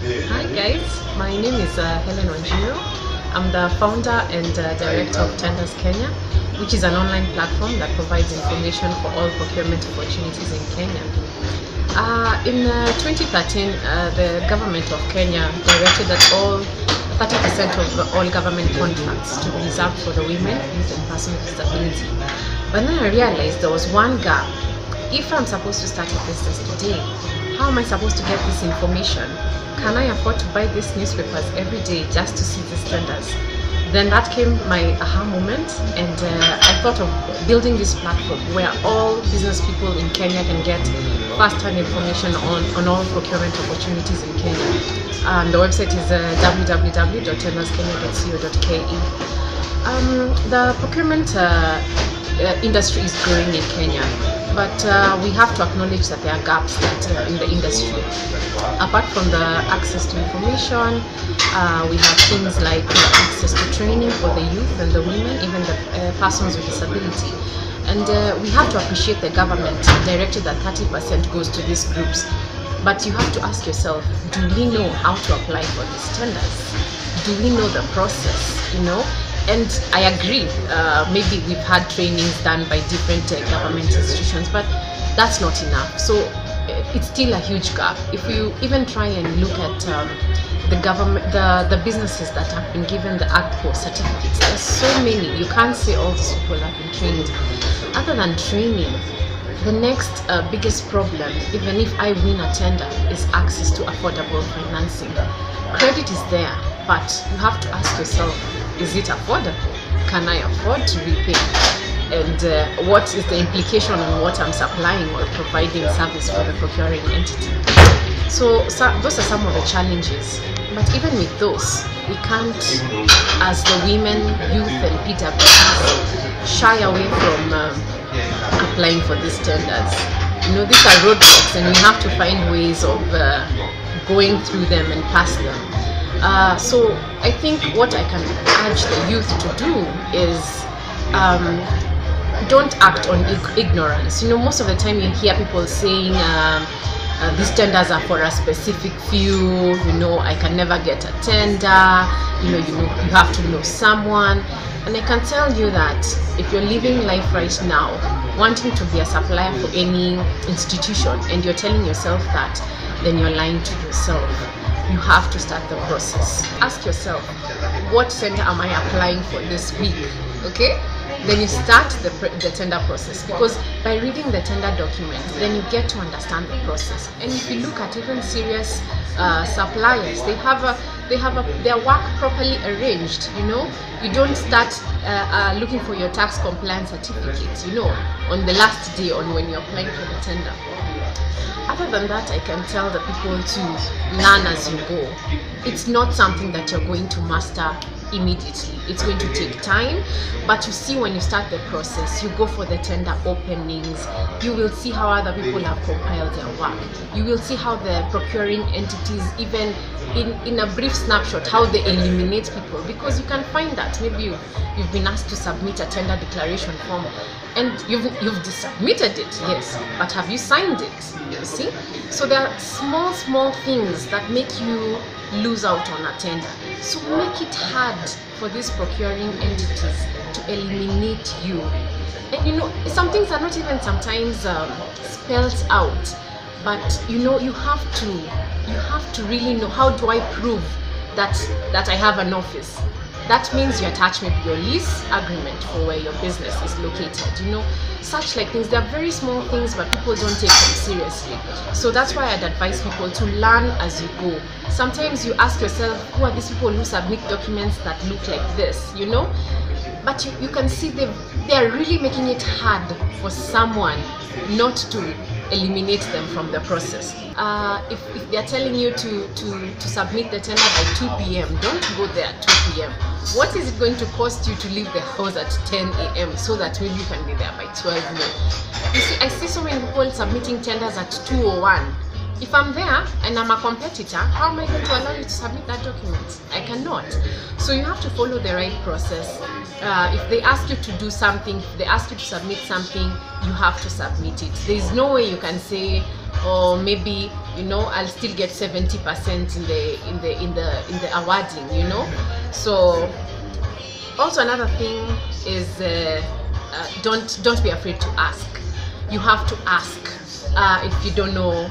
Hi guys, my name is Helen Wanjiru. I'm the founder and director of Tenders Kenya, which is an online platform that provides information for all procurement opportunities in Kenya. In 2013, the government of Kenya directed that 30% of all government contracts to be reserved for the women, youth and persons with disability. But then I realized there was one gap. If I'm supposed to start a business today, how am I supposed to get this information? Can I afford to buy these newspapers every day just to see these tenders? Then that came my aha moment, and I thought of building this platform where all business people in Kenya can get first-hand information on all procurement opportunities in Kenya. The website is www.tenderskenya.co.ke. The procurement industry is growing in Kenya, but we have to acknowledge that there are gaps in the industry. Apart from the access to information, we have things like access to training for the youth and the women, even the persons with disability. And we have to appreciate the government directed that 30% goes to these groups. But you have to ask yourself, do we know how to apply for these tenders? Do we know the process, And I agree, maybe we've had trainings done by different government institutions, but that's not enough. So it's still a huge gap. If you even try and look at the government, the businesses that have been given the AGCO certificates, there's so many. You can't say all these people have been trained. Other than training, the next biggest problem, even if I win a tender, is access to affordable financing. Credit is there, but you have to ask yourself, is it affordable? Can I afford to repay? And what is the implication on what I'm supplying or providing service for the procuring entity? So those are some of the challenges. But even with those, we can't, as the women, youth and PWDs, shy away from applying for these tenders. These are roadblocks, and we have to find ways of going through them and pass them. So I think what I can urge the youth to do is don't act on ignorance. Most of the time you hear people saying these tenders are for a specific few, I can never get a tender, you have to know someone. And I can tell you that if you're living life right now, wanting to be a supplier for any institution, and you're telling yourself that, then you're lying to yourself. You have to start the process. Ask yourself, what tender am I applying for this week? Okay? Then you start the tender process, because by reading the tender document, then you get to understand the process. And if you look at even serious suppliers, they have their work properly arranged. You don't start looking for your tax compliance certificate, on the last day on when you're applying for the tender. Other than that, I can tell the people to learn as you go. It's not something that you're going to master immediately. It's going to take time, but you see, when you start the process, you go for the tender openings, you will see how other people have compiled their work. You will see how the procuring entities, even in a brief snapshot, how they eliminate people, because you can find that maybe you've been asked to submit a tender declaration form, and you've submitted it, yes, but have you signed it? You see? So there are small things that make you lose out on a tender. So make it hard for these procuring entities to eliminate you. And some things are not even sometimes spelled out, but you have to really know, how do I prove that I have an office? That means you attach maybe your lease agreement for where your business is located, such like things. They are very small things, but people don't take them seriously. So that's why I'd advise people to learn as you go. Sometimes you ask yourself, who are these people who submit documents that look like this, But you can see they are really making it hard for someone not to eliminate them from the process. If they are telling you to submit the tender by 2 p.m., don't go there at 2 p.m. What is it going to cost you to leave the house at 10 a.m. so that maybe you can be there by 12 noon? You see, I see so many people submitting tenders at 2:01. If I'm there and I'm a competitor, how am I going to allow you to submit that document? I cannot. So you have to follow the right process. If they ask you to do something, if they ask you to submit something, you have to submit it. There is no way you can say, or maybe you know, I'll still get 70% in the awarding, you know. So also another thing is don't be afraid to ask. You have to ask if you don't know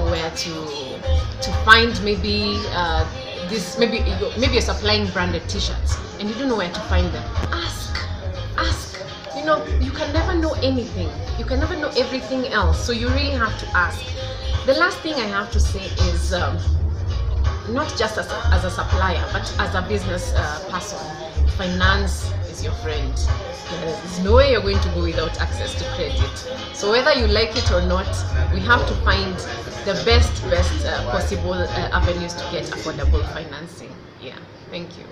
where to find maybe maybe you're supplying branded t-shirts and you don't know where to find them. Ask. You know, you can never know anything. You can never know everything else. So you really have to ask. The last thing I have to say is not just as a supplier, but as a business person, finance is your friend. There's no way you're going to go without access to credit. So whether you like it or not, we have to find the best possible avenues to get affordable financing. Yeah, thank you.